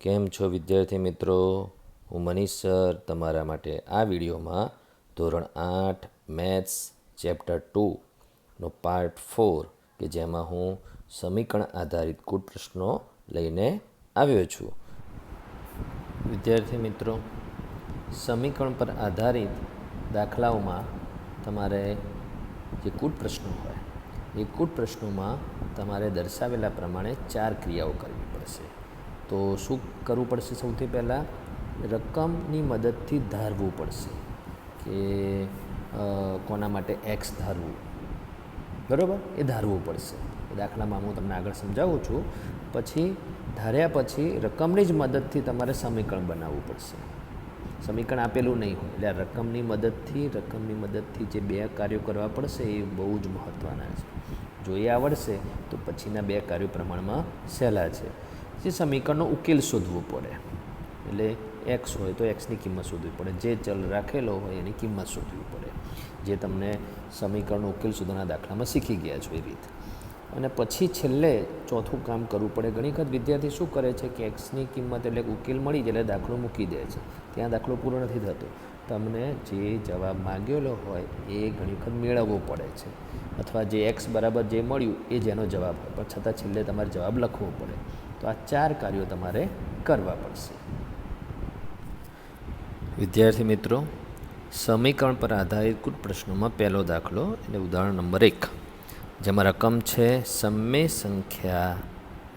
કેમ છો વિદ્યાર્થી મિત્રો? હું મનીષ સર તમારા માટે આ વિડીયોમાં ધોરણ 8 મેથ્સ ચેપ્ટર 2નો પાર્ટ 4 કે જેમાં હું સમીકરણ આધારિત કુલ પ્રશ્નો લઈને આવ્યો છું. વિદ્યાર્થી મિત્રો, સમીકરણ પર આધારિત દાખલાઓમાં તમારે જે કુલ પ્રશ્નો હોય એ કુલ પ્રશ્નોમાં તમારે દર્શાવેલા પ્રમાણે 4 ક્રિયાઓ કરવી પડશે. તો શું કરવું પડશે? સૌથી પહેલાં રકમની મદદથી ધારવું પડશે કે કોના માટે એક્સ ધારવું, બરાબર? એ ધારવું પડશે. એ દાખલામાં હું તમને આગળ સમજાવું છું. પછી ધાર્યા પછી રકમની જ મદદથી તમારે સમીકરણ બનાવવું પડશે. સમીકરણ આપેલું નહીં હોય એટલે રકમની મદદથી જે 2 કાર્યો કરવા પડશે એ બહુ જ મહત્ત્વના છે. જો એ આવડશે તો પછીના 2 કાર્યો પ્રમાણમાં સહેલા છે. જે સમીકરણનો ઉકેલ શોધવો પડે, એટલે એક્સ હોય તો એક્સની કિંમત શોધવી પડે, જે ચલ રાખેલો હોય એની કિંમત શોધવી પડે, જે તમને સમીકરણનો ઉકેલ શોધવાના દાખલામાં શીખી ગયા છો એ રીતે. અને પછી છેલ્લે ચોથું કામ કરવું પડે. ઘણી વખત વિદ્યાર્થી શું કરે છે કે એક્સની કિંમત એટલે ઉકેલ મળી જાય એટલે દાખલો મૂકી દે છે, ત્યાં દાખલો પૂરો નથી થતો. તમને જે જવાબ માગેલો હોય એ ઘણી વખત મેળવવો પડે છે, અથવા જે એક્સ બરાબર જે મળ્યું એ જેનો જવાબ હોય, પણ છતાં છેલ્લે તમારે જવાબ લખવો પડે. તો આ 4 કાર્યો તમારે કરવા પડશે. વિદ્યાર્થી મિત્રો, સમીકરણ પર આધારિત કુલ પ્રશ્નોમાં પહેલો દાખલો એટલે ઉદાહરણ નંબર 1, જેમાં રકમ છે સમય સંખ્યા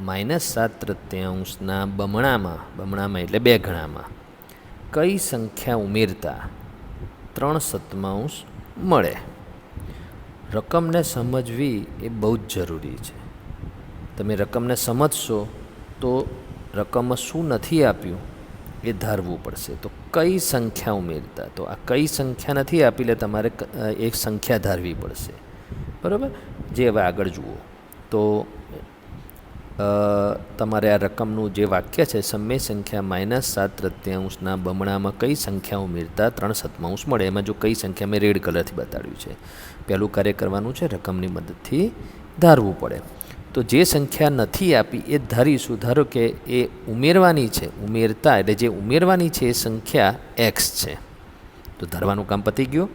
-7/3 બમણામાં એટલે 2 ગણામાં કઈ સંખ્યા ઉમેરતા 3/7 મળે. રકમને સમજવી એ બહુ જ જરૂરી છે. તમે રકમને સમજશો તો રકમમાં શું નથી આપ્યું એ ધારવું પડશે. તો કઈ સંખ્યા ઉમેરતા, તો આ કઈ સંખ્યા નથી આપી એટલે તમારે એક સંખ્યા ધારવી પડશે, બરાબર? જે હવે આગળ જુઓ તો તમારે આ રકમનું જે વાક્ય છે સમય સંખ્યા -7/3 બમણામાં કઈ સંખ્યા ઉમેરતા 3/7 મળે. એમાં જો કઈ સંખ્યા મેં રેડ કલરથી બતાડ્યું છે. પહેલું કાર્ય કરવાનું છે રકમની મદદથી ધારવું પડે. તો જે સંખ્યા નથી આપી એ ધારીશું. ધારો કે એ ઉમેરવાની છે, ઉમેરતા એટલે જે ઉમેરવાની છે એ સંખ્યા એક્સ છે. તો ધારવાનું કામ પતી ગયું.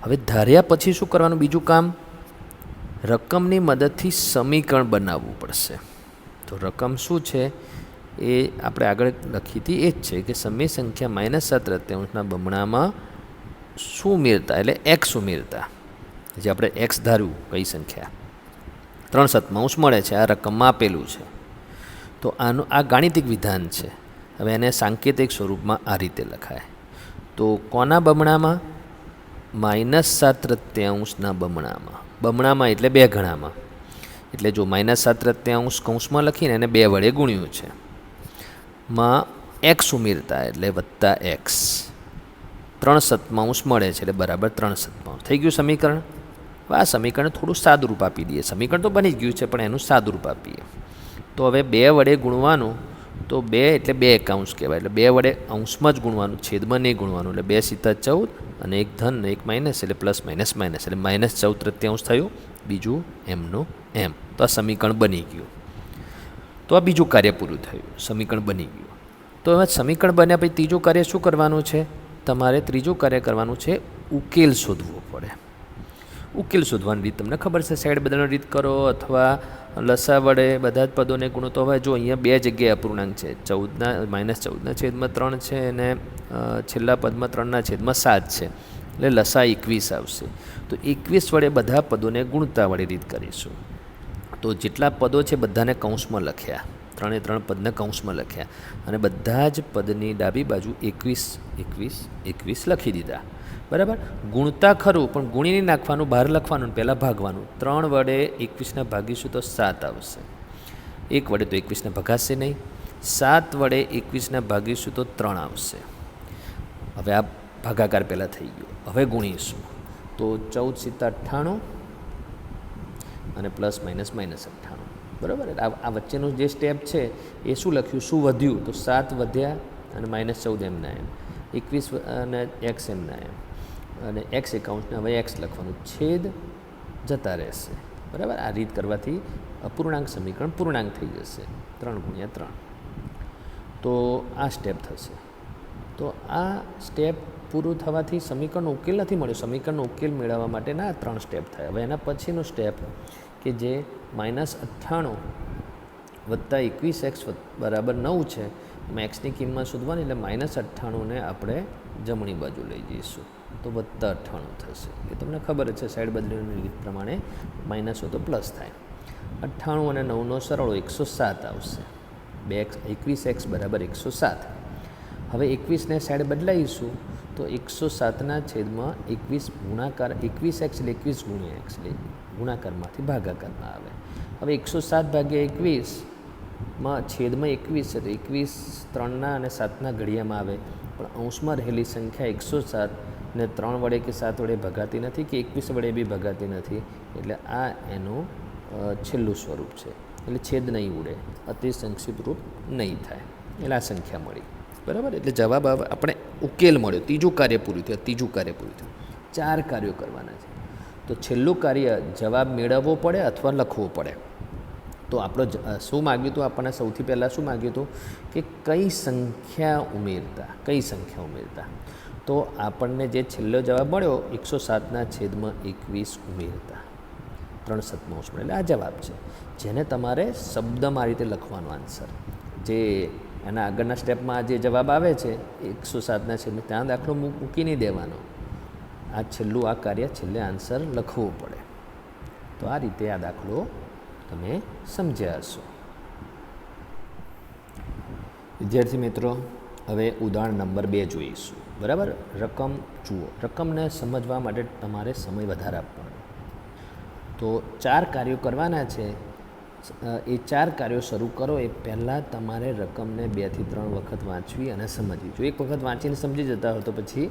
હવે ધાર્યા પછી શું કરવાનું? બીજું કામ, રકમની મદદથી સમીકરણ બનાવવું પડશે. તો રકમ શું છે એ આપણે આગળ લખી હતી એ જ છે કે સમય સંખ્યા -7/3 બમણામાં શું ઉમેરતા એટલે એક્સ ઉમેરતા, જે આપણે એક્સ ધાર્યું કઈ સંખ્યા 3/7 મળે છે, આ રકમમાં આપેલું છે. તો આનું આ ગાણિતિક વિધાન છે. હવે એને સાંકેતિક સ્વરૂપમાં આ રીતે લખાય. તો કોના બમણામાં? -7/3 બમણામાં એટલે 2 ગણામાં. એટલે જો -7/3 કૌંસમાં લખીને એને 2 વડે ગુણ્યું છે. માં એક્સ ઉમેરતા એટલે વત્તા એક્સ 3/7 મળે છે એટલે બરાબર 3/7 થઈ ગયું સમીકરણ. આ સમીકરણ થોડું સાદુરૂપ આપી દઈએ. સમીકરણ તો બની જ ગયું છે પણ એનું સાદુરૂપ આપીએ. તો હવે 2 વડે ગુણવાનું, તો 2 એટલે 2 એકાંશ કહેવાય, એટલે 2 વડે અંશમાં જ ગુણવાનું, છેદમાં નહીં ગુણવાનું. એટલે 2 × 14 અને 1 ધન ને 1 માઇનસ એટલે પ્લસ માઇનસ માઇનસ એટલે -14/3 થયું. બીજું એમનું એમ. તો આ સમીકરણ બની ગયું. તો આ બીજું કાર્ય પૂરું થયું, સમીકરણ બની ગયું. તો હવે સમીકરણ બન્યા પછી ત્રીજું કાર્ય શું કરવાનું છે? તમારે ત્રીજું કાર્ય કરવાનું છે ઉકેલ શોધવો પડે. ઉકેલ શોધવાની રીત તમને ખબર છે. સાઈડ બદલવાની રીત કરો અથવા લસા વડે બધા જ પદોને ગુણો. તો હવે જો અહીંયા 2 જગ્યાએ અપૂર્ણાંક છે. -14/3 છે અને છેલ્લા પદમાં 3/7 છે, એટલે લસા 21 આવશે. તો 21 વડે બધા પદોને ગુણતા વડે રીત કરીશું. તો જેટલા પદો છે બધાને કૌંસમાં લખ્યા, 3 પદને કૌંસમાં લખ્યા અને બધા જ પદની ડાબી બાજુ 21 21 21 લખી દીધા, બરાબર? ગુણતા ખરું પણ ગુણી નહીં નાખવાનું, બહાર લખવાનું, પહેલાં ભાગવાનું. 3 વડે 21ને ભાગીશું તો 7 આવશે. 1 વડે તો 21ને ભગાશે નહીં. 7 વડે 21ને ભાગીશું તો 3 આવશે. હવે આ ભાગાકાર પહેલાં થઈ ગયો. હવે ગુણીશું તો 14 × 7 98 અને પ્લસ માઇનસ -98, બરાબર? આ વચ્ચેનું જે સ્ટેપ છે એ શું લખ્યું? શું વધ્યું? તો 7 વધ્યા અને -14 એમના એમ, 21 અને એક્સ એમના એમ, અને એક્સ એકાઉન્ટને હવે એક્સ લખવાનું, છેદ જતા રહેશે, બરાબર? આ રીત કરવાથી અપૂર્ણાંક સમીકરણ પૂર્ણાંક થઈ જશે. 3 × 3. તો આ સ્ટેપ થશે. તો આ સ્ટેપ પૂરું થવાથી સમીકરણનો ઉકેલ નથી મળ્યો. સમીકરણનો ઉકેલ મેળવવા માટેના 3 સ્ટેપ થાય. હવે એના પછીનો સ્ટેપ કે જે -98 વત્તા 21x બરાબર 9 છે, એમાં એક્સની કિંમત શોધવાની, એટલે -98ને આપણે જમણી બાજુ લઈ જઈશું તો +98 થશે. એ તમને ખબર જ છે, સાઈડ બદલીની રીત પ્રમાણે માઇનસ હોય તો પ્લસ થાય. 98 અને 9નો સરવાળો 107 આવશે. 21x બરાબર 107. હવે 21ને સાઈડ બદલાવીશું તો 107ના છેદમાં 21 ગુણાકાર, 21x એટલે 21 ગુણ્યા x એટલે ગુણાકારમાંથી ભાગાકારમાં આવે. હવે 107 ભાગ્યા 21માં છેદમાં 21 છે તો 21 3ના અને 7ના ઘડિયામાં આવે, પણ અંશમાં રહેલી સંખ્યા 107 ને 3 વડે કે 7 વડે ભગાતી નથી કે 21 વડે બી ભગાતી નથી, એટલે આ એનું છેલ્લું સ્વરૂપ છે. એટલે છેદ નહીં ઉડે, અતિ સંક્ષિપ્ત રૂપ નહીં થાય, એટલે આ સંખ્યા મળી. બરાબર. એટલે જવાબ આપણે ઉકેલ મળ્યો. ત્રીજું કાર્ય પૂરું થયું. 4 કાર્યો કરવાના છે. તો છેલ્લું કાર્ય જવાબ મેળવવો પડે અથવા લખવો પડે. તો આપણો શું માગ્યું હતું? આપણને સૌથી પહેલાં શું માગ્યું હતું કે કઈ સંખ્યા ઉમેરતા. તો આપણને જે છેલ્લો જવાબ મળ્યો 107ના છેદમાં 21 ઉમેરતા 3/7 મળે. એટલે આ જવાબ છે, જેને તમારે શબ્દમાં આ રીતે લખવાનો આન્સર. જે એના આગળના સ્ટેપમાં જે જવાબ આવે છે 107ના છેદમાં, ત્યાં દાખલો મૂકી નહીં દેવાનો. આ છેલ્લું આ કાર્ય છેલ્લે આન્સર લખવો પડે. તો આ રીતે આ દાખલો તમે સમજ્યા હશો. વિદ્યાર્થી મિત્રો, હવે ઉદાહરણ નંબર 2 જોઈશું. બરાબર. રકમ જુઓ. રકમને સમજવા માટે તમારે સમય વધારે આપવાનો. તો 4 કાર્યો કરવાના છે. એ 4 કાર્યો શરૂ કરો એ પહેલાં તમારે રકમને 2 થી 3 વખત વાંચવી અને સમજવી. જો એક વખત વાંચીને સમજી જતા હોય તો પછી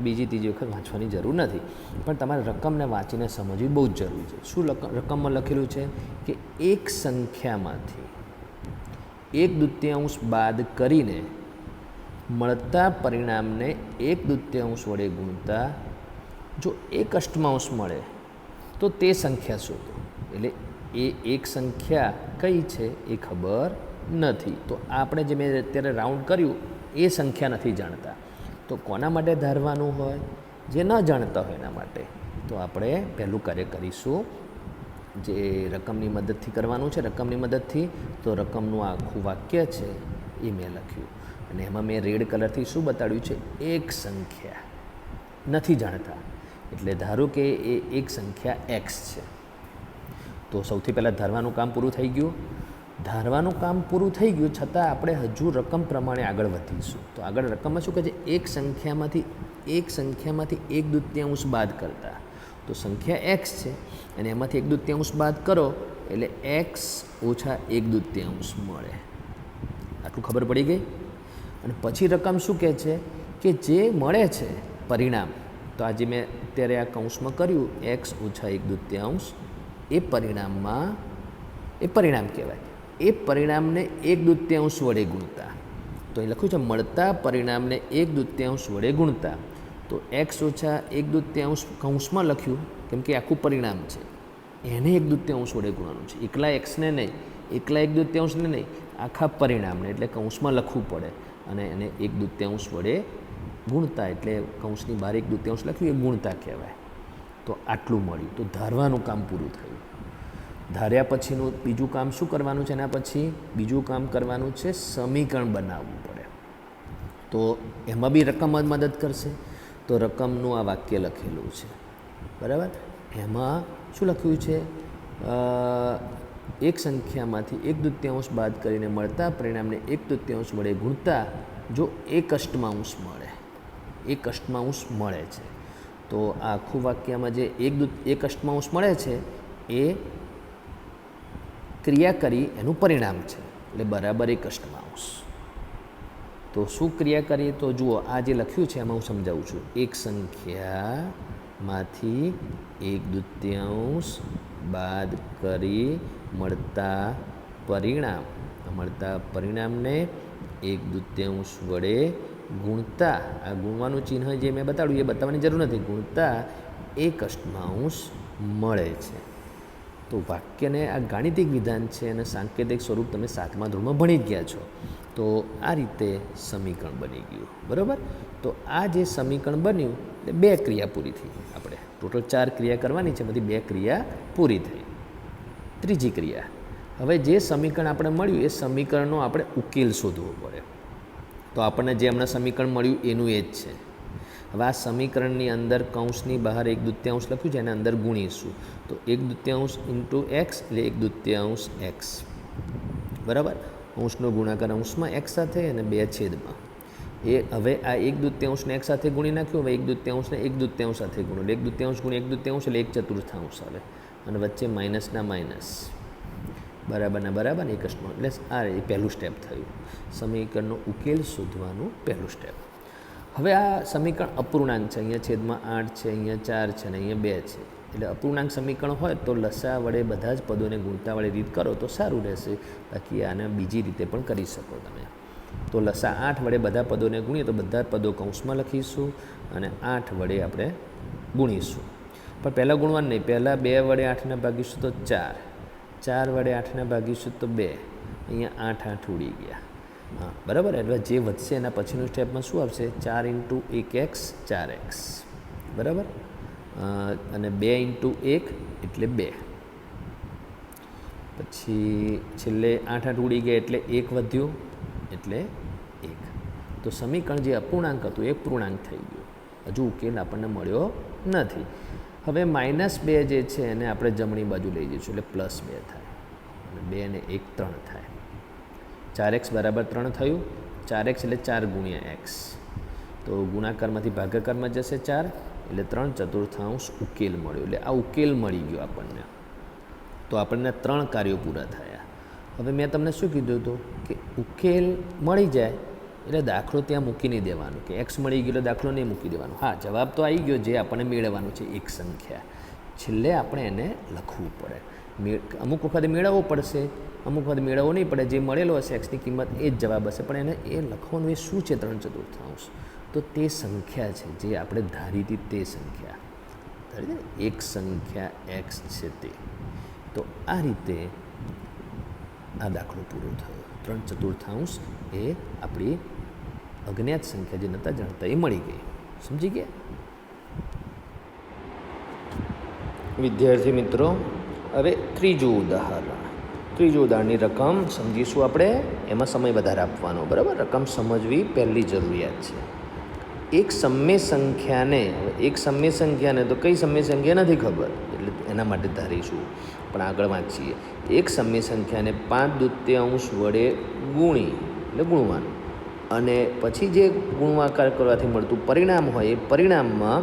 બીજી ત્રીજી વખત વાંચવાની જરૂર નથી, પણ તમારે રકમને વાંચીને સમજવી બહુ જ જરૂરી છે. શું રકમમાં લખેલું છે કે એક સંખ્યામાંથી 1/2 બાદ કરીને મળતા પરિણામને 1/2 વડે ગુણતા જો 1/8 મળે તો તે સંખ્યા શોધો. એટલે એ એક સંખ્યા કઈ છે એ ખબર નથી. તો આપણે જે મેં અત્યારે રાઉન્ડ કર્યું એ સંખ્યા નથી જાણતા, તો કોના માટે ધારવાનું હોય? જે ન જાણતા હોય એના માટે. તો આપણે પહેલું કાર્ય કરીશું, જે રકમની મદદથી કરવાનું છે. રકમની મદદથી તો રકમનું આખું વાક્ય છે એ મેં લખ્યું, અને એમાં મેં રેડ કલરથી શું બતાડ્યું છે? એક સંખ્યા નથી જાણતા, એટલે ધારો કે એ એક સંખ્યા x છે. તો સૌથી પહેલાં ધારવાનું કામ પૂરું થઈ ગયું. છતાં આપણે હજુ રકમ પ્રમાણે આગળ વધીશું. તો આગળ રકમમાં શું કહે છે? એક સંખ્યામાંથી 1/2 બાદ કરતા. તો સંખ્યા x છે અને એમાંથી 1/2 બાદ કરો એટલે x ઓછા 1/2 મળે. આટલું ખબર પડી ગઈ. અને પછી રકમ શું કહે છે કે જે મળે છે પરિણામ, તો આજે મેં અત્યારે આ કૌંસમાં કર્યું x ઓછા 1/2, એ પરિણામ કહેવાય. એ પરિણામને 1/2 વડે ગુણતા. તો અહીં લખ્યું છે મળતા પરિણામને 1/2 વડે ગુણતા. તો x ઓછા 1/2 કૌંસમાં લખ્યું કેમ કે આખું પરિણામ છે, એને 1/2 વડે ગુણવાનું છે. એકલા એક્સને નહીં, એકલા 1/2ને નહીં, આખા પરિણામને, એટલે કૌંસમાં લખવું પડે અને એને 1/2 વડે ગુણતા. એટલે કૌંસની બહાર 1/2 લખ્યું એ ગુણતા કહેવાય. તો આટલું મળ્યું. તો ધારવાનું કામ પૂરું થયું. ધાર્યા પછીનું બીજું કામ શું કરવાનું છે? એના પછી બીજું કામ કરવાનું છે સમીકરણ બનાવવું પડે. તો એમાં બી રકમ જ મદદ કરશે. તો રકમનું આ વાક્ય લખેલું છે. બરાબર. એમાં શું લખ્યું છે? એક સંખ્યામાંથી 1/2 બાદ કરીને મળતા પરિણામને 1/2 વડે ગુણતા જો 1/8 મળે. 1/8 મળે છે. તો આ આખું વાક્યમાં જે 1/8 મળે છે એ ક્રિયા કરી એનું પરિણામ છે, એટલે બરાબર 1/8. તો શું ક્રિયા કરીએ? તો જુઓ, આ જે લખ્યું છે એમાં હું સમજાવું છું. એક સંખ્યામાંથી 1/2 બાદ કરી મળતા પરિણામને 1/2 વડે ગુણતા. આ ગુણવાનું ચિહ્ન જે મેં બતાડ્યું એ બતાવવાની જરૂર નથી. ગુણતા 1/8 મળે છે. તો વાક્યને આ ગાણિતિક વિધાન છે અને સાંકેતિક સ્વરૂપ તમે 7મા ધોરણમાં ભણી જ ગયા છો. તો આ રીતે સમીકરણ બની ગયું, બરાબર. તો આ જે સમીકરણ બન્યું એટલે 2 ક્રિયા પૂરી થઈ. આપણે ટોટલ 4 ક્રિયા કરવાની છે, બધી 2 ક્રિયા પૂરી થઈ. ત્રીજી ક્રિયા, હવે જે સમીકરણ આપણે મળ્યું એ સમીકરણનો આપણે ઉકેલ શોધવો પડે. તો આપણને જે હમણાં સમીકરણ મળ્યું એનું એ જ છે. હવે આ સમીકરણની અંદર કૌંસની બહાર 1/2 લખ્યું છે, એને અંદર ગુણીશું. તો 1/2 ઇન્ટુ એક્સ એટલે 1/2 એક્સ, બરાબર. અંશનો ગુણાકાર અંશમાં એક્સ સાથે અને 2/. એ હવે આ 1/2 એક્સ સાથે ગુણી નાખ્યું. હવે 1/2 1/2 સાથે ગુણો એટલે 1/2 ગુણ્યા 1/2 એટલે 1/4 આવે અને વચ્ચે માઇનસના માઇનસ, બરાબરના બરાબર, એક જ નો. એટલે આ એ પહેલું સ્ટેપ થયું, સમીકરણનો ઉકેલ શોધવાનું પહેલું સ્ટેપ. હવે આ સમીકરણ અપૂર્ણાંક છે, અહીંયા છેદમાં 8 છે, અહીંયા 4 છે અને અહીંયા 2 છે. એટલે અપૂર્ણાંક સમીકરણ હોય તો લસા વડે બધા જ પદોને ગુણતાવાળી રીત કરો તો સારું રહેશે. બાકી આને બીજી રીતે પણ કરી શકો તમે. તો લસા 8 વડે બધા પદોને ગુણીએ તો બધા પદો કૌંસમાં લખીશું અને 8 વડે આપણે ગુણીશું. પણ પહેલાં ગુણવાનું નહીં, પહેલાં 2 વડે 8ને ભાગીશું તો 4, 4 વડે 8ને ભાગીશું તો 2, અહીંયા 8 8 ઉડી ગયા. હા, બરાબર. એટલે જે વધશે એના પછીનું સ્ટેપમાં શું આવશે? 4 ઇન્ટુ 1x 4x, બરાબર. અને 2 ઇન્ટુ 1 એટલે 2. પછી છેલ્લે 8 8 ઉડી ગયા એટલે 1 વધ્યું એટલે 1. તો સમીકરણ જે અપૂર્ણાંક હતું એ પૂર્ણાંક થઈ ગયું. હજુ ઉકેલ આપણને મળ્યો નથી. હવે -2 જે છે એને આપણે જમણી બાજુ લઈ જઈશું એટલે +2 થાય અને 2 ને 1 3 થાય. 4x બરાબર 3 થયું. 4x એટલે 4 ગુણ્યા x. તો ગુણાકારમાંથી ભાગાકારમાં જશે 4 એટલે 3/4 ઉકેલ મળ્યો. એટલે આ ઉકેલ મળી ગયો આપણને. તો આપણને 3 કાર્યો પૂરા થયા. હવે મેં તમને શું કીધું હતું કે ઉકેલ મળી જાય એટલે દાખલો ત્યાં મૂકી નહીં દેવાનો કે x મળી ગયો એટલે દાખલો નહીં મૂકી દેવાનો. હા, જવાબ તો આવી ગયો જે આપણને મેળવવાનું છે એક સંખ્યા. છેલ્લે આપણે એને લખવું પડે. અમુક વખતે મેળવવો પડશે, અમુક વખત મેળવવો નહીં પડે. જે મળેલો હશે એક્સની કિંમત એ જ જવાબ હશે, પણ એને એ લખવાનું એ શું છે 3/4? તો તે સંખ્યા છે જે આપણે ધારી હતી તે સંખ્યા, એક સંખ્યા x છે તે. તો આ રીતે આ દાખલો પૂરો થયો. 3/4 એ આપણી અજ્ઞાત સંખ્યા જે નહોતા જાણતા એ મળી ગઈ. સમજી ગયા વિદ્યાર્થી મિત્રો? હવે ત્રીજું ઉદાહરણની રકમ સમજીશું આપણે. એમાં સમય વધારે આપવાનો, બરાબર. રકમ સમજવી પહેલી જરૂરિયાત છે. એક સમય સંખ્યાને તો કઈ સમય સંખ્યા નથી ખબર, એટલે એના માટે ધારીશું. પણ આગળ વાંચીએ. એક સમય સંખ્યાને 5/2 વડે ગુણવાનું અને પછી જે ગુણાકાર કરવાથી મળતું પરિણામ હોય એ પરિણામમાં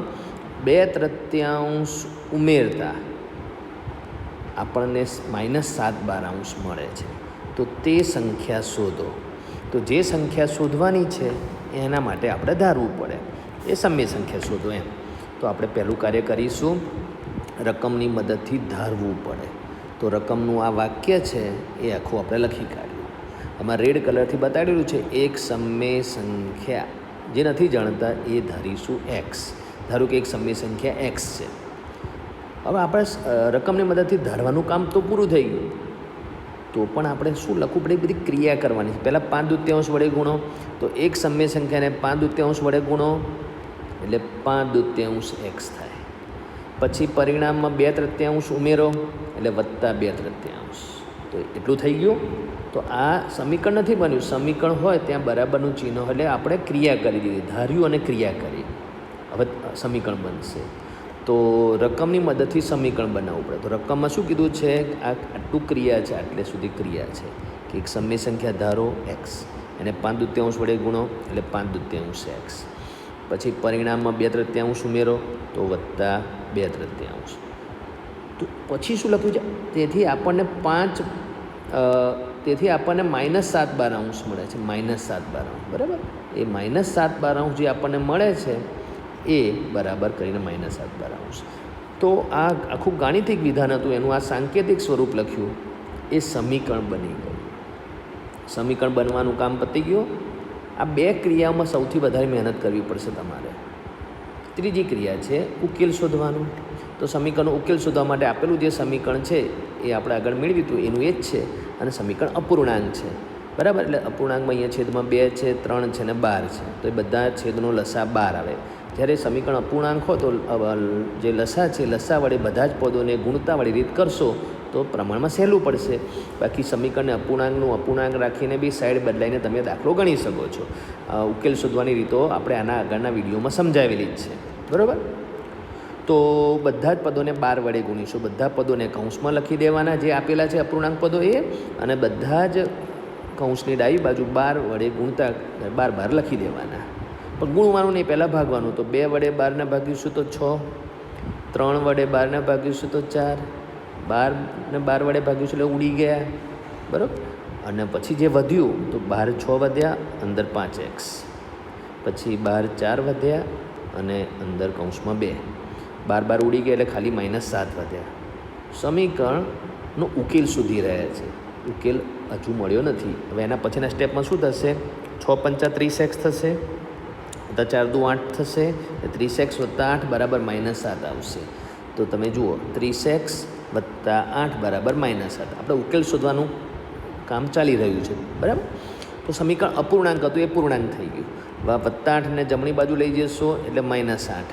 2/3 ઉમેરતા આપણને -7/12 મળે છે. તો તે સંખ્યા શોધો. તો જે સંખ્યા શોધવાની છે એના માટે આપણે ધારવું પડે. એ સમય સંખ્યા શોધો એમ. તો આપણે પહેલું કાર્ય કરીશું, રકમની મદદથી ધારવું પડે. તો રકમનું આ વાક્ય છે એ આખું આપણે લખી કાઢ્યું. આમાં રેડ કલરથી બતાડેલું છે એક સમય સંખ્યા. જે નથી જાણતા એ ધારીશું એક્સ. ધારો કે એક સમય સંખ્યા એક્સ છે. હવે આપણે રકમની મદદથી ધારવાનું કામ તો પૂરું થઈ ગયું. તો પણ આપણે શું લખવું પડે? બધી ક્રિયા કરવાની છે. પહેલાં 5/2 વડે ગુણો. તો એક સમય સંખ્યાને 5/2 વડે ગુણો એટલે 5/2 એક્સ થાય. પછી પરિણામમાં 2/3 ઉમેરો એટલે +2/3. તો એટલું થઈ ગયું. તો આ સમીકરણ નથી બન્યું. સમીકરણ હોય ત્યાં બરાબરનું ચિહ્ન એટલે આપણે ક્રિયા કરી દીધી, ધાર્યું અને ક્રિયા કરી. હવે સમીકરણ બનશે. તો રકમની મદદથી સમીકરણ બનાવવું પડે. તો રકમમાં શું કીધું છે? આટલું ક્રિયા છે, આટલે સુધી ક્રિયા છે કે એક સમય સંખ્યા ધારો એક્સ, એને 5/2 વડે ગુણો એટલે 5/2 એક્સ. પછી પરિણામમાં 2/3 ઉમેરો તો +2/3. તો પછી શું લખ્યું છે? તેથી આપણને -7/12 મળે છે. -7/12, બરાબર. એ -7/12 જે આપણને મળે છે એ બરાબર કરીને -7/12. તો આ આખું ગાણિતિક વિધાન હતું, એનું આ સાંકેતિક સ્વરૂપ લખ્યું, એ સમીકરણ બની ગયું. સમીકરણ બનવાનું કામ પતી ગયું. આ 2 ક્રિયાઓમાં સૌથી વધારે મહેનત કરવી પડશે તમારે. ત્રીજી ક્રિયા છે ઉકેલ શોધવાનું. તો સમીકરણનો ઉકેલ શોધવા માટે આપેલું જે સમીકરણ છે એ આપણે આગળ મેળવ્યું હતું એનું એ જ છે અને સમીકરણ અપૂર્ણાંક છે. બરાબર. એટલે અપૂર્ણાંકમાં અહીંયા છેદમાં 2 છે, 3 છે ને 12 છે, તો એ બધા છેદનો લસા 12 આવે. જ્યારે સમીકરણ અપૂર્ણાંક હોય તો જે લસા છે લસા વડે બધા જ પદોને ગુણતાવાળી રીત કરશો તો પ્રમાણમાં સહેલું પડશે. બાકી સમીકરણને અપૂર્ણાંક રાખીને બી સાઈડ બદલાઈને તમે દાખલો ગણી શકો છો. ઉકેલ શોધવાની રીતો આપણે આના આગળના વિડીયોમાં સમજાવેલી જ છે, બરાબર. તો બધા જ પદોને 12 વડે ગુણીશું. બધા પદોને કૌંસમાં લખી દેવાના જે આપેલા છે અપૂર્ણાંક પદો એ, અને બધા જ કૌંસની ડાબી બાજુ 12 વડે ગુણતા 12 લખી દેવાના. પણ ગુણવાનું નહીં, પહેલાં ભાગવાનું. તો 2 વડે 12ને ભાગીશું તો 6, 3 વડે 12ને ભાગીશું તો 4, 12 ને 12 વડે ભાગીશું એટલે ઉડી ગયા, બરાબર. અને પછી જે વધ્યું તો 12 6 વધ્યા, અંદર 5x, પછી 12 4 વધ્યા અને અંદર કૌંસમાં 2, 12 ઉડી ગયા એટલે ખાલી -7 વધ્યા. સમીકરણનો ઉકેલ શોધી રહ્યા છે. ઉકેલ હજુ મળ્યો નથી. હવે એના પછીના સ્ટેપમાં શું થશે? 6 5 30x થશે, + 4 2 8 થશે, 30x + 8 બરાબર -7 આવશે. તો તમે જુઓ 30x + 8 બરાબર -7. આપણે ઉકેલ શોધવાનું કામ ચાલી રહ્યું છે, બરાબર. તો સમીકરણ અપૂર્ણાંક હતું એ પૂર્ણાંક થઈ ગયું. હવે +8 ને જમણી બાજુ લઈ જશો એટલે -8,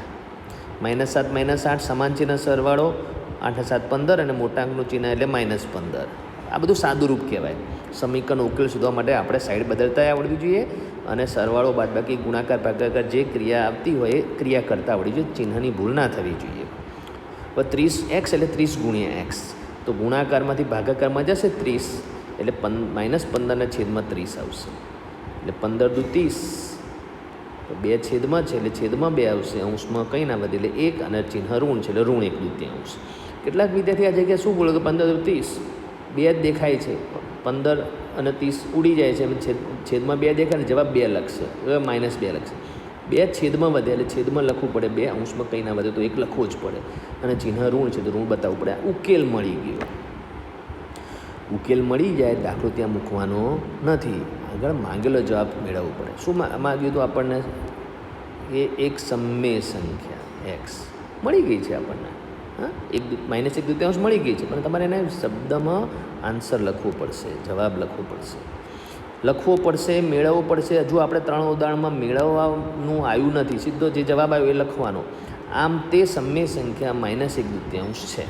-7 -8 સમાન ચિહ્ન સરવાળો, 8 7 15 અને મોટાંકનું ચિહ્ન એટલે -15. આ બધું સાદુરૂપ કહેવાય. સમીકરણનો ઉકેલ શોધવા માટે આપણે સાઈડ બદલતા આવડવી જોઈએ અને સરવાળો બાદબાકી ગુણાકાર ભાગાકાર જે ક્રિયા આવતી હોય એ ક્રિયા કરતા આવડવી જોઈએ. ચિહ્નની ભૂલ ના થવી જોઈએ. હવે 30x એટલે 30 × x, તો ગુણાકારમાંથી ભાગાકારમાં જશે 30 એટલે -15 ને છેદમાં 30 આવશે, એટલે 15 દુ 30, તો 2 છેદમાં છે એટલે છેદમાં 2 આવશે, અંશમાં કંઈ ના વધે એટલે 1 અને ચિહ્ન ઋણ છે એટલે ઋણ 1/2. કેટલાક વિદ્યાર્થી આ જગ્યાએ શું બોલો કે 15 દુ 30, 2 જ દેખાય છે, 15 અને 30 ઉડી જાય છે, છેદમાં 2 દેખાય ને જવાબ 2 લખશે, હવે -2 લખશે. 2 છેદમાં વધે એટલે છેદમાં લખવું પડે, 2 અંશમાં કંઈ ના વધે તો 1 લખવો જ પડે, અને ચિહ્ન ઋણ છે તો ઋણ બતાવવું પડે. ઉકેલ મળી ગયો. ઉકેલ મળી જાય દાખલો ત્યાં મૂકવાનો નથી, આગળ માંગેલો જવાબ મેળવવો પડે. શું માગ્યું હતું આપણને? એ એક સમમેય સંખ્યા x મળી ગઈ છે આપણને. હા, -1/2 મળી ગઈ છે, પણ તમારે એને શબ્દમાં આન્સર લખવો પડશે, જવાબ લખવો પડશે, મેળવવો પડશે. હજુ આપણે 3 ઉદાહરણમાં મેળવવાનું આવ્યું નથી, સીધો જે જવાબ આવ્યો એ લખવાનો. આમ તે સમમેય સંખ્યા -1/2 છે.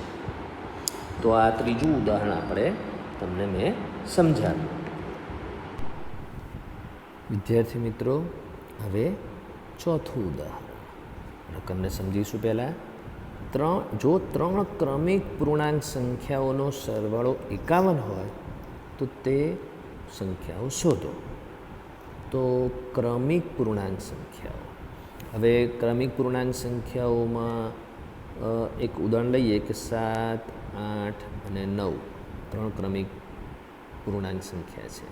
તો આ ત્રીજું ઉદાહરણ આપણે તમને મેં સમજાવ્યું. વિદ્યાર્થી મિત્રો, હવે ચોથું ઉદાહરણ રકમને સમજીશું. પહેલાં જો 3 ક્રમિક પૂર્ણાંક સંખ્યાઓનો સરવાળો 51 હોય તો તે સંખ્યાઓ શોધો. તો ક્રમિક પૂર્ણાંક સંખ્યાઓ, હવે ક્રમિક પૂર્ણાંક સંખ્યાઓમાં એક ઉદાહરણ લઈએ કે 7 8 અને 9 3 ક્રમિક પૂર્ણાંક સંખ્યા છે.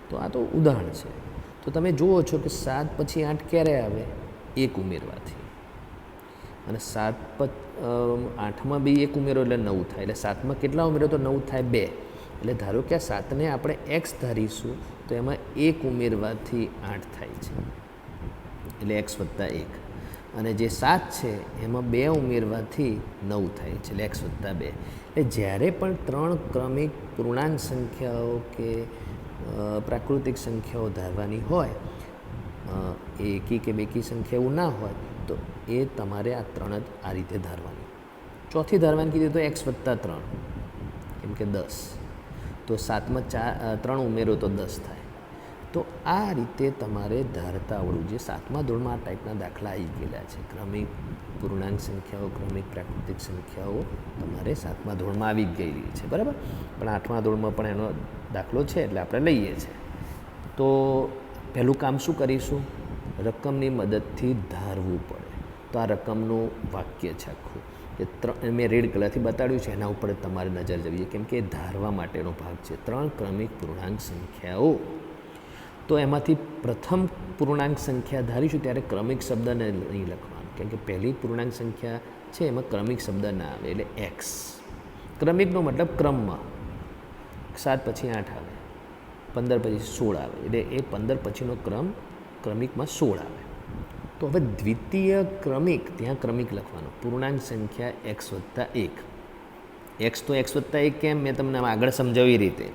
તો આ તો ઉદાહરણ છે. તો તમે જુઓ છો કે 7 પછી 8 ક્યારે આવે? 1 ઉમેરવાથી. અને 8માં બી 1 ઉમેરો એટલે 9 થાય, એટલે 7માં કેટલા ઉમેરો તો 9 થાય 2. એટલે ધારો કે આ 7ને આપણે x ધારીશું તો એમાં 1 ઉમેરવાથી 8 થાય છે, એટલે x + 1. અને જે 7 છે એમાં 2 ઉમેરવાથી 9 થાય છે, એટલે x + 2. એટલે જ્યારે પણ 3 ક્રમિક પૂર્ણાંક સંખ્યાઓ કે પ્રાકૃતિક સંખ્યાઓ ધારવાની હોય, એકી કે બેકી સંખ્યા એવું ના હોય, તો એ તમારે આ 3 જ આ રીતે ધારવાની. ચોથી ધારવાની કીધી તો x + 3, કેમ કે 10. તો 7માં 3 ઉમેરો તો 10 થાય. તો આ રીતે તમારે ધારતા આવડવું જોઈએ. 7મા ધોરણમાં આ ટાઈપના દાખલા આવી ગયેલા છે. ક્રમિક પૂર્ણાંક સંખ્યાઓ, ક્રમિક પ્રાકૃતિક સંખ્યાઓ તમારે 7મા ધોરણમાં આવી જ ગયેલી છે, બરાબર. પણ 8મા ધોરણમાં પણ એનો દાખલો છે એટલે આપણે લઈએ છીએ. તો પહેલું કામ શું કરીશું? રકમની મદદથી ધારવું પડે. તો આ રકમનું વાક્ય છે આખું, એ મેં રેડ કલરથી બતાડ્યું છે, એના ઉપર તમારે નજર જવી કેમ કે ધારવા માટેનો ભાગ છે. 3 ક્રમિક પૂર્ણાંક સંખ્યાઓ. તો એમાંથી પ્રથમ પૂર્ણાંક સંખ્યા ધારીશું ત્યારે ક્રમિક શબ્દને નહીં લખવાનું, કેમ કે પહેલી પૂર્ણાંક સંખ્યા છે એમાં ક્રમિક શબ્દ ના આવે, એટલે x. ક્રમિકનો મતલબ ક્રમમાં. 7 પછી 8 આવે, 15 પછી 16 આવે, એટલે એ 15 પછીનો ક્રમિકમાં 16 આવે. તો હવે દ્વિતીય ક્રમિક, ત્યાં ક્રમિક લખવાનું. પૂર્ણાંક સંખ્યા x + 1. x તો x + 1 કેમ? મેં તમને આગળ સમજાવી રીતે.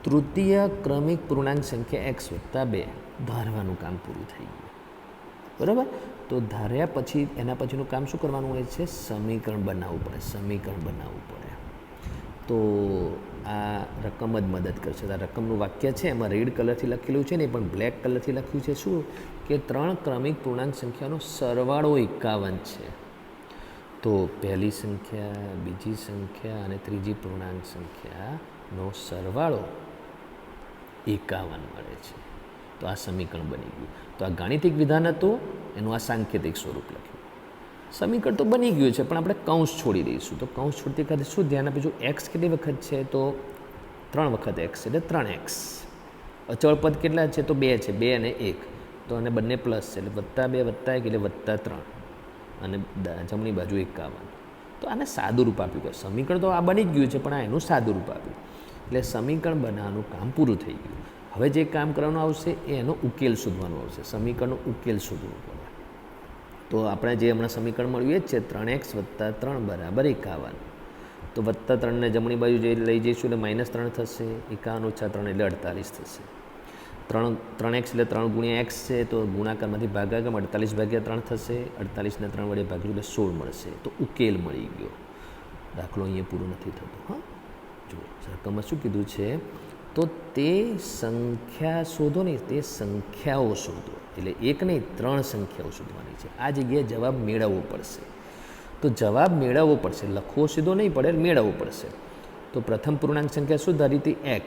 તૃતીય ક્રમિક પૂર્ણાંક સંખ્યા x વત્તા 2 ધારવાનું કામ પૂરું થઈ ગયું. બરાબર. તો ધાર્યા પછી એના પછીનું કામ શું કરવાનું હોય છે? સમીકરણ બનાવવું પડે. સમીકરણ બનાવવું પડે. તો આ રકમ જ મદદ કરશે. આ રકમનું વાક્ય છે એમાં રેડ કલરથી લખેલું છે ને પણ બ્લેક કલરથી લખ્યું છે શું? કે 3 ક્રમિક પૂર્ણાંક સંખ્યાનો સરવાળો 51 છે. તો પહેલી સંખ્યા, બીજી સંખ્યા અને ત્રીજી પૂર્ણાંક સંખ્યાનો સરવાળો 51 મળે છે. તો આ સમીકરણ બની ગયું. તો આ ગાણિતિક વિધાન હતું, એનું આ સાંકેતિક સ્વરૂપ લખ્યું. સમીકરણ તો બની ગયું છે પણ આપણે કૌંસ છોડી દઈશું. તો કૌંસ છોડતી વખતે શું ધ્યાન આપીશું? એક્સ કેટલી વખત છે? તો 3 વખત એક્સ એટલે 3x. અચળ પદ કેટલા છે? તો 2 છે. 2 અને 1. તો અને બંને પ્લસ છે એટલે +2 + 1 એટલે +3 અને જમણી બાજુ 51. તો આને સાદું રૂપ આપ્યું. સમીકરણ તો આ બની ગયું છે પણ આ એનું સાદું રૂપ આપ્યું. એટલે સમીકરણ બનાવવાનું કામ પૂરું થઈ ગયું. હવે જે કામ કરવાનું આવશે એ એનો ઉકેલ શોધવાનો આવશે. સમીકરણનો ઉકેલ શોધવો પડે. તો આપણે જે હમણાં સમીકરણ મળ્યું એ જ છે 3x + 3 = 51. તો +3ને જમણી બાજુ જે લઈ જઈશું એટલે -3 થશે. 51 - 3 એટલે 48 થશે. 3x એટલે 3 × x છે. તો ગુણાકારમાંથી ભાગાકાર 48/3 થશે. 48ને 3 વડે ભાગ્યું એટલે 16 મળશે. તો ઉકેલ મળી ગયો. દાખલો અહીંયા પૂરો નથી થતો. હા, જુઓ રકમમાં શું કીધું છે? તો તે સંખ્યા શોધો ને, તે સંખ્યાઓ શોધો. એટલે એક નહીં 3 સંખ્યાઓ શોધવાની છે. આ જગ્યાએ જવાબ મેળવવો પડશે. તો જવાબ મેળવવો પડશે, લખવો સીધો નહીં પડે, મેળવવો પડશે. તો પ્રથમ પૂર્ણાંક સંખ્યા શું ધારી હતી? x.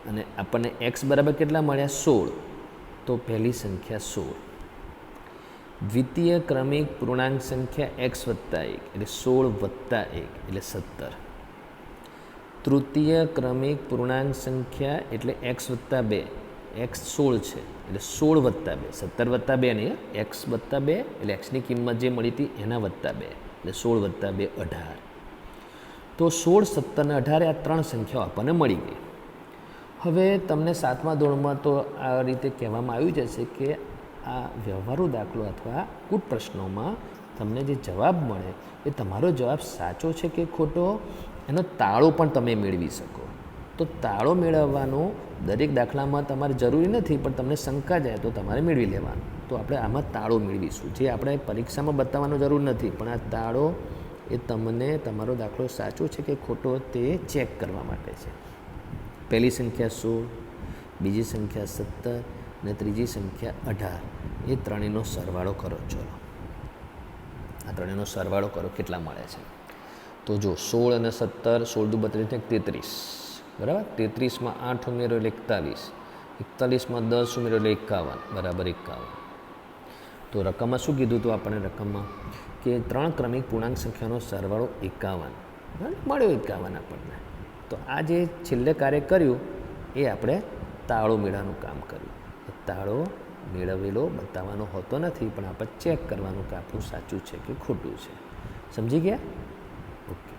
અને આપણને x બરાબર કેટલા મળ્યા? 16. તો પહેલી સંખ્યા 16. દ્વિતીય ક્રમિક પૂર્ણાંક સંખ્યા x + 1 એટલે 16 + 1 એટલે 17. તૃતીય ક્રમિક પૂર્ણાંક સંખ્યા એટલે x + 2. x 16 છે એટલે 16 + 2, 17 + 2 નહીં, x + 2 એટલે xની કિંમત જે મળી હતી એના +2 એટલે 16 + 2 18. તો 16, 17 અને 18 આ 3 સંખ્યાઓ આપણને મળી ગઈ. હવે તમને 7મા ધોરણમાં તો આ રીતે કહેવામાં આવ્યું જ હશે કે આ વ્યવહારુ દાખલો અથવા કૂટ પ્રશ્નોમાં તમને જે જવાબ મળે એ તમારો જવાબ સાચો છે કે ખોટો એનો તાળો પણ તમે મેળવી શકો. તો તાળો મેળવવાનો દરેક દાખલામાં તમારે જરૂરી નથી, પણ તમને શંકા જાય તો તમારે મેળવી લેવાનો. તો આપણે આમાં તાળો મેળવીશું, જે આપણે પરીક્ષામાં બતાવવાનો જરૂર નથી, પણ આ તાળો એ તમને તમારો દાખલો સાચો છે કે ખોટો તે ચેક કરવા માટે છે. પહેલી સંખ્યા 16, બીજી સંખ્યા 17 અને ત્રીજી સંખ્યા 18, એ ત્રણેયનો સરવાળો કરો. ચલો આ ત્રણેયનો સરવાળો કરો, કેટલા મળે છે? તો જો 16 અને 17, 16 × 32 = 33, બરાબર. 33માં 8 ઉમેરો એટલે 41, 41માં 10 ઉમેરો એટલે 51 = 51. તો રકમમાં શું કીધું હતું આપણને? રકમમાં કે 3 ક્રમિક પૂર્ણાંક સંખ્યાનો સરવાળો 51 મળ્યો. 51 આપણને. તો આ જે છેલ્લે કાર્ય કર્યું એ આપણે તાળો મેળવવાનું કામ કર્યું. તાળો મેળવેલો બતાવવાનો હોતો નથી, પણ આપણે ચેક કરવાનું કે આપણું સાચું છે કે ખોટું છે. સમજી ગયા? ઓકે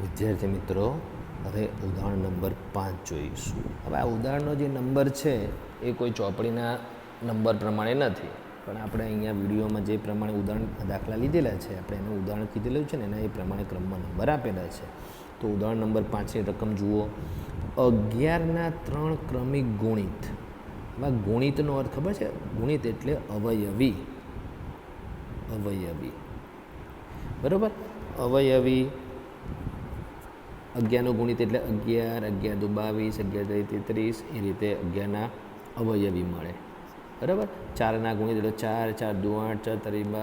વિદ્યાર્થી મિત્રો, હવે ઉદાહરણ નંબર 5 જોઈશું. હવે આ ઉદાહરણનો જે નંબર છે એ કોઈ ચોપડીના નંબર પ્રમાણે નથી, પણ આપણે અહીંયા વિડીયોમાં જે પ્રમાણે ઉદાહરણ દાખલા લીધેલા છે, આપણે એનું ઉદાહરણ કીધેલું છે ને એના એ પ્રમાણે ક્રમમાં નંબર આપેલા છે. તો ઉદાહરણ નંબર 5ની રકમ જુઓ. 11ના 3 ક્રમિક ગુણિત. હવે ગુણિતનો અર્થ ખબર છે? ગુણિત એટલે અવયવી. અવયવી, બરાબર. અવયવી 11નો ગુણિત એટલે 11, 11 × 22, 11 × 33, એ રીતે 11ના અવયવી મળે, બરાબર. 4ના ગુણિત એટલે 4, 4 × 2 = 8, 4 × 3 =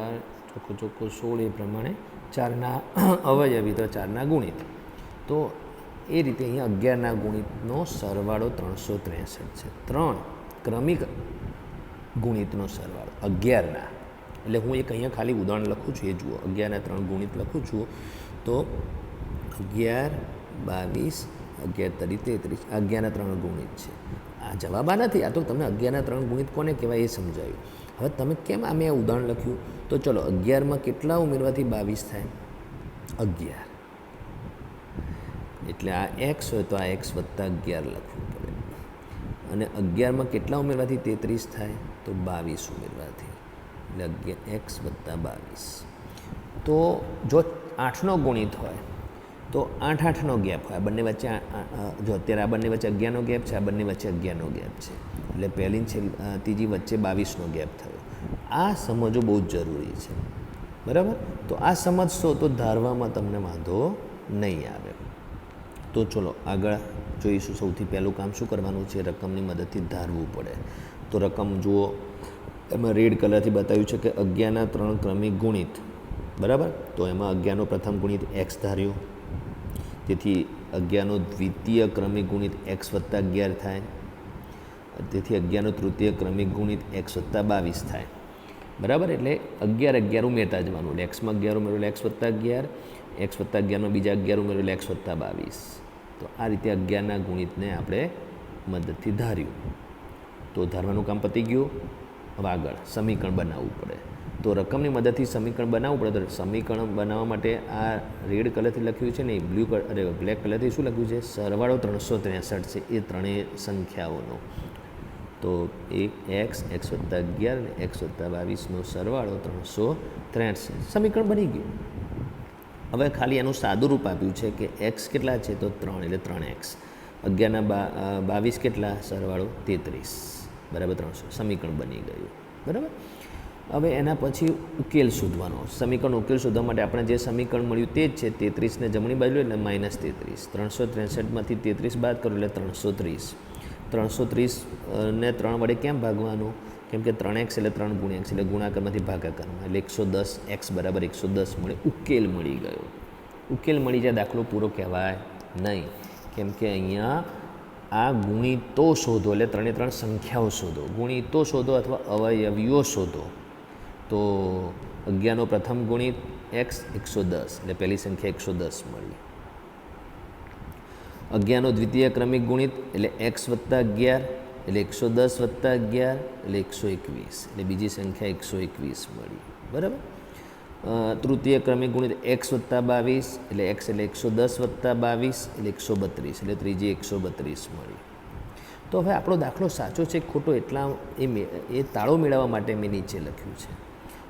12, ચોખ્ખું 16, એ પ્રમાણે 4ના અવયવી તો 4ના ગુણિત. તો એ રીતે અહીંયા 11ના ગુણિતનો સરવાળો 363 છે. 3 ક્રમિક ગુણિતનો સરવાળો 11ના, એટલે હું એક અહીંયા ખાલી ઉદાહરણ લખું છું, એ જુઓ. 11ના 3 ગુણિત લખું છું. તો 11, 22, 11 × 33, 11ના 3 ગુણિત છે. આ જવાબ આ નથી, આ તો તમને 11ના 3 ગુણિત કોને કહેવાય એ સમજાયું. હવે તમે કેમ આ મેં ઉદાહરણ લખ્યું? તો ચલો 11માં કેટલા ઉમેરવાથી 22 થાય? 11. એટલે આ x હોય તો આ x + 11 લખવું પડે. અને 11માં કેટલા ઉમેરવાથી 33 થાય? તો 22 ઉમેરવાથી, એટલે x + 22. તો જો 8નો ગુણિત હોય તો 8-8નો ગેપ હોય. આ બંને વચ્ચે જો અત્યારે આ બંને વચ્ચે 11નો ગેપ છે, આ બંને વચ્ચે 11નો ગેપ છે, એટલે પહેલી ત્રીજી વચ્ચે 22નો ગેપ થયો. આ સમજો બહુ જ જરૂરી છે, બરાબર. તો આ સમજશો તો ધારવામાં તમને વાંધો નહીં આવે. તો ચલો આગળ જોઈશું. સૌથી પહેલું કામ શું કરવાનું છે? રકમની મદદથી ધારવું પડે. તો રકમ જુઓ, એમાં રેડ કલરથી બતાવ્યું છે કે 11ના 3 ક્રમિક ગુણિત, બરાબર. તો એમાં 11નો પ્રથમ ગુણિત એક્સ ધાર્યો, તેથી 11નો દ્વિતીય ક્રમિક ગુણિત એક્સ વત્તા 11 થાય, તેથી 11નો તૃતીય ક્રમિક ગુણિત એક્સ વત્તા 22 થાય, બરાબર. એટલે 11 ઉમેરતા જવાનું, એટલે એક્સમાં 11 ઉમેરો એટલે એક્સ વત્તા 11, એક્સ વત્તા 11માં બીજા 11 ઉમેરો એટલે એક્સ વત્તા 22. તો આ રીતે 11ના ગુણિતને આપણે મદદથી ધાર્યું. તો ધારવાનું કામ પતી ગયું. હવે આગળ સમીકરણ બનાવવું પડે. તો રકમની મદદથી સમીકરણ બનાવવું પડે. તો સમીકરણ બનાવવા માટે આ રેડ કલરથી લખ્યું છે ને, બ્લેક કલરથી શું લખ્યું છે? સરવાળો 363 છે એ ત્રણેય સંખ્યાઓનો. તો એક્સ વત્તા 11 અને એક્સ વત્તા 22નો સરવાળો 363. સમીકરણ બની ગયું. હવે ખાલી એનું સાદું રૂપ આપ્યું છે કે એક્સ કેટલા છે? તો 3, એટલે 3x. 11ના 22 કેટલા? સરવાળો 33, બરાબર 300. સમીકરણ બની ગયું, બરાબર. હવે એના પછી ઉકેલ શોધવાનો. સમીકરણ ઉકેલ શોધવા માટે આપણે જે સમીકરણ મળ્યું તે જ છે. 33ને જમણી બાજુ એટલે -33. 363માંથી 33 બાદ કરો એટલે 330. 330ને 3 વડે કેમ ભાગવાનું? કેમ કે 3x એટલે 3 ગુણ્યા x, એટલે ગુણાકારમાંથી ભાગાકારમાં, એટલે 110, x બરાબર 110 મળે. ઉકેલ મળી ગયો. ઉકેલ મળી જાય દાખલો પૂરો કહેવાય નહીં, કેમ કે અહીંયા આ ગુણિતો શોધો, એટલે 3 સંખ્યાઓ શોધો. ગુણિતો શોધો અથવા અવયવીઓ શોધો. તો 11નો પ્રથમ ગુણિત એક્સ 110, એટલે પહેલી સંખ્યા 110 મળી. 11નો દ્વિતીય ક્રમિક ગુણિત એટલે એક્સ વત્તા 11, એટલે 110 વત્તા 11 એટલે 121, એટલે બીજી સંખ્યા 121 મળી, બરાબર. તૃતીય ક્રમિક ગુણિત એક્સ વત્તા 22, એટલે એક્સ એટલે 110 વત્તા 22 એટલે 132, એટલે ત્રીજી 132 મળી. તો હવે આપણો દાખલો સાચો છે ખોટો એટલા એ તાળો મેળવવા માટે મેં નીચે લખ્યું છે.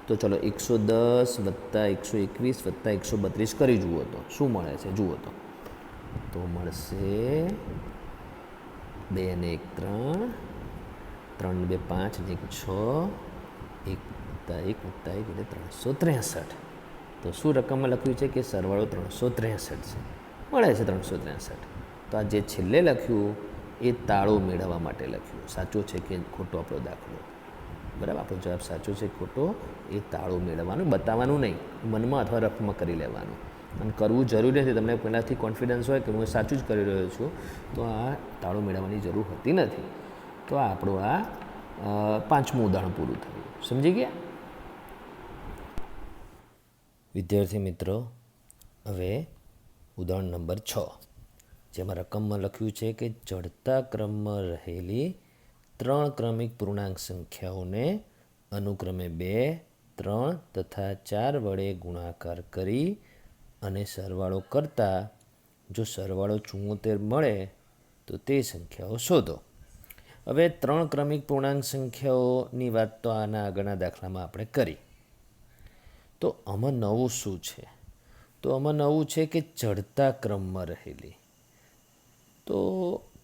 તો ચલો 110 વત્તા 121 વત્તા 132 કરી જુઓ તો શું મળે છે? જુઓ તો મળશે 2 ને 1 3, 3 ને 2 5 ને 1 6, 1 વત્તા 1 વત્તા 1 એટલે 363. તો શું રકમમાં લખ્યું છે? કે સરવાળો 363 છે. મળે છે 363. તો આ જે છેલ્લે લખ્યું એ તાળો મેળવવા માટે લખ્યું. સાચો છે કે ખોટો આપણો દાખલો? બરાબર, આપણો જવાબ સાચો છે ખોટો એ તાળો મેળવવાનું, બતાવવાનું નહીં, મનમાં અથવા રફમાં કરી લેવાનું. અને કરવું જરૂરી નથી. તમને પહેલાંથી કોન્ફિડન્સ હોય કે હું સાચું જ કરી રહ્યો છું, તો આ તાળો મેળવવાની જરૂર હોતી નથી. તો આ આપણું આ 5મું ઉદાહરણ પૂરું થયું. સમજી ગયા વિદ્યાર્થી મિત્રો? હવે ઉદાહરણ નંબર 6, જેમાં રકમમાં લખ્યું છે કે ચડતા ક્રમમાં રહેલી 3 ક્રમિક પૂર્ણાંક સંખ્યાઓને અનુક્રમે 2, 3 તથા 4 વડે ગુણાકાર કરી અને સરવાળો કરતાં જો સરવાળો 74 મળે તો તે સંખ્યાઓ શોધો. હવે 3 ક્રમિક પૂર્ણાંક સંખ્યાઓની વાત તો આના આગળના દાખલામાં આપણે કરી. તો આમાં નવું શું છે? તો આમાં નવું છે કે ચડતા ક્રમમાં રહેલી. તો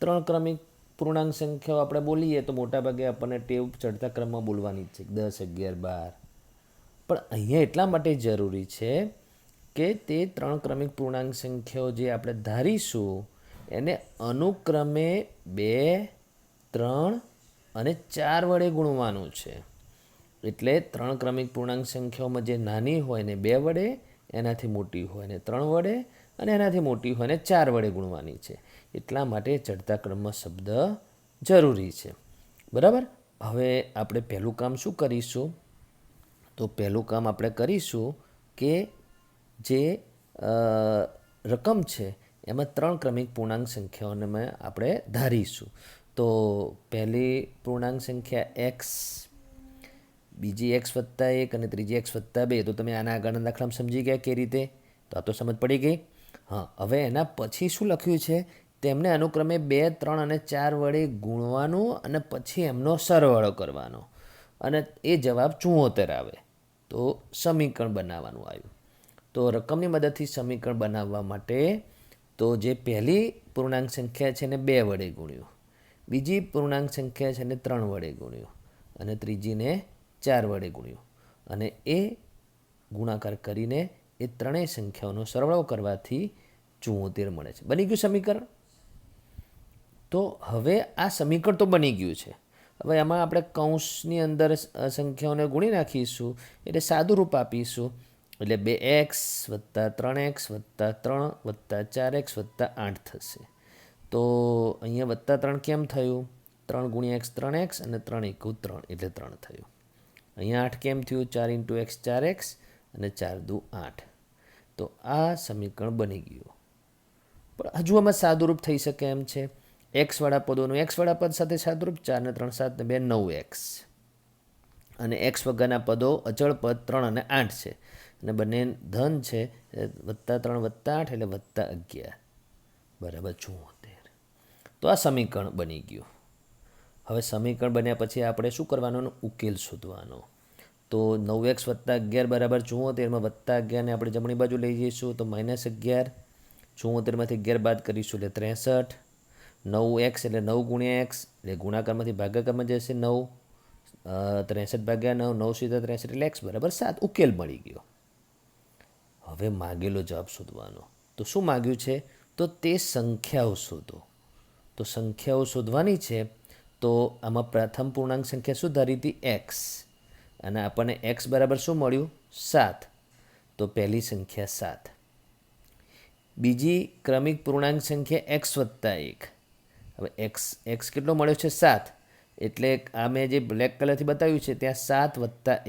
3 ક્રમિક પૂર્ણાંક સંખ્યાઓ આપણે બોલીએ તો મોટાભાગે આપણને ટેવ ચડતા ક્રમમાં બોલવાની જ છે, 10, 11, 12. પણ અહીંયા એટલા માટે જરૂરી છે કે તે 3 ક્રમિક પૂર્ણાંક સંખ્યાઓ જે આપણે ધારીશું એને અનુક્રમે 2, 3 અને 4 વડે ગુણવાનું છે. એટલે 3 ક્રમિક પૂર્ણાંક સંખ્યાઓમાં જે નાની હોય ને 2 વડે, એનાથી મોટી હોય ને 3 વડે, અને એનાથી મોટી હોય ને 4 વડે ગુણવાની છે. એટલા માટે ચડતા ક્રમમાં શબ્દ જરૂરી છે, બરાબર. હવે આપણે પહેલું કામ શું કરીશું? તો પહેલું કામ આપણે કરીશું કે જે રકમ છે એમાં 3 ક્રમિક પૂર્ણાંક સંખ્યાઓને આપણે ધારીશું. તો પહેલી પૂર્ણાંક સંખ્યા એક્સ, બીજી એક્સ વત્તા 1 અને ત્રીજી એક્સ વત્તા 2. તો તમે આના આગળના દાખલામાં સમજી ગયા કે રીતે? તો આ તો સમજ પડી ગઈ. હા, હવે એના પછી શું લખ્યું છે? તેમને અનુક્રમે 2, 3 અને 4 વડે ગુણવાનું અને પછી એમનો સરવાળો કરવાનો, અને એ જવાબ 74 આવે તો સમીકરણ બનાવવાનું આવ્યું. તો રકમની મદદથી સમીકરણ બનાવવા માટે તો જે પહેલી પૂર્ણાંક સંખ્યા છે એને 2 વડે ગુણ્યું, બીજી પૂર્ણાંક સંખ્યા છે એને 3 વડે ગુણ્યું અને ત્રીજીને 4 વડે ગુણ્યું અને એ ગુણાકાર કરીને એ ત્રણેય સંખ્યાઓનો સરવાળો કરવાથી 74 મળે છે. બની ગયું સમીકરણ. તો હવે આ સમીકરણ તો બની ગયું છે. હવે આમાં આપણે કૌંસની અંદર સંખ્યાઓને ગુણી નાખીશું એટલે સાદું રૂપ આપીશું એટલે 2x + 3x + 3 + 4x + 8 થશે. તો અહીંયા +3 કેમ થયું? 3 × x 3x અને 3 × 3 એટલે 3 થયું. અહીંયા 8 કેમ થયું? 4 × x 4x અને 4 × 2 8. તો આ સમીકરણ બની ગયું. પણ હજુ આમાં સાદુરૂપ થઈ શકે એમ છે. એક્સવાળા પદોનું એક્સવાળા પદ સાથે સાદુરૂપ 4 ને 3 7 ને 2 9x અને એક્સ વગરના પદો અચળ પદ 3 અને 8 છે અને બંને ધન છે +3 + 8 એટલે +11 બરાબર 74. તો આ સમીકરણ બની ગયું. હવે સમીકરણ બન્યા પછી આપણે શું કરવાનું? ઉકેલ શોધવાનો. તો 9x + 11 બરાબર 74 માં +11 ને આપણે જમણી બાજુ લઈ જઈશું તો -11 74માંથી 11 બાદ કરીશું એટલે 63 9x એટલે 9 × x એટલે ગુણાકારમાંથી ભાગાકારમાં જશે 9 63 / 9 9 × 63 એટલે x બરાબર 7. ઉકેલ મળી ગયો. હવે માગેલો જવાબ શોધવાનો. તો શું માગ્યું છે? તો તે સંખ્યાઓ શોધો. તો સંખ્યાઓ શોધવાની છે. તો આમાં પ્રથમ પૂર્ણાંક સંખ્યા શું ધારી હતી? x અને આપણને x બરાબર શું મળ્યું? 7. તો પહેલી સંખ્યા 7. બીજી ક્રમિક પૂર્ણાંક સંખ્યા x + 1. હવે x કેટલો મળ્યો છે? 7. એટલે આ મેં જે બ્લેક કલરથી બતાવ્યું છે ત્યાં 7 +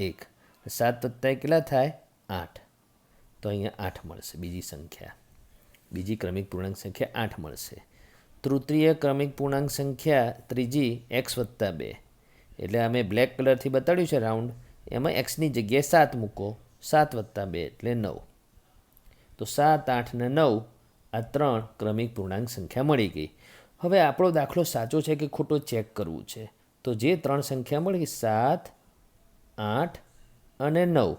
1 7 + 1 કેટલા થાય? 8. તો અહીંયા 8 મળશે. બીજી સંખ્યા, બીજી ક્રમિક પૂર્ણાંક સંખ્યા 8 મળશે. તૃતીય ક્રમિક પૂર્ણાંક સંખ્યા ત્રીજી x + 2. એટલે અમે બ્લેક કલરથી બતાડ્યું છે રાઉન્ડ, એમાં એક્સની જગ્યાએ 7 મૂકો. 7 + 2 એટલે 9. તો 7 8 ને 9 આ 3 ક્રમિક પૂર્ણાંક સંખ્યા મળી ગઈ. હવે આપણો દાખલો સાચો છે કે ખોટો ચેક કરવું છે. તો જે 3 સંખ્યા મળી 7 8 અને 9,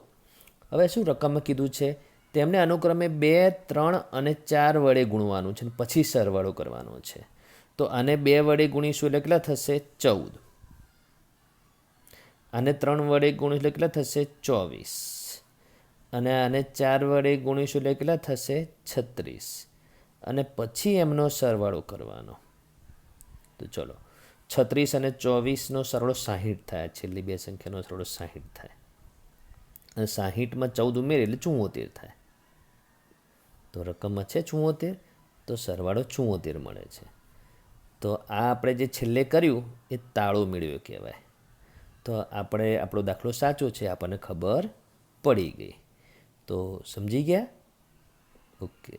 હવે શું રકમમાં કીધું છે? તેમને અનુક્રમે 2 3 અને 4 વડે ગુણવાનું છે પછી સરવાળો કરવાનો છે. તો આને 2 વડે ગુણીશું એટલે કેટલા થશે? 14. આને 3 વડે ગુણીશું એટલે કેટલા થશે? 24. અને આને 4 વડે ગુણીશું એટલે કેટલા થશે? 36. અને પછી એમનો સરવાળો કરવાનો. તો ચલો 36 અને 24નો સરવાળો 60 થાય. છેલ્લી બે સંખ્યાનો સરવાળો 60 થાય અને 60માં 14 ઉમેરી એટલે 74 થાય. તો રકમમાં છે 74. તો સરવાળો 74 મળે છે. તો આ આપણે જે છેલ્લે કર્યું એ તાળો મેળવ્યો કહેવાય. તો આપણે આપણો દાખલો સાચો છે આપણને ખબર પડી ગઈ. તો સમજી ગયા? ઓકે.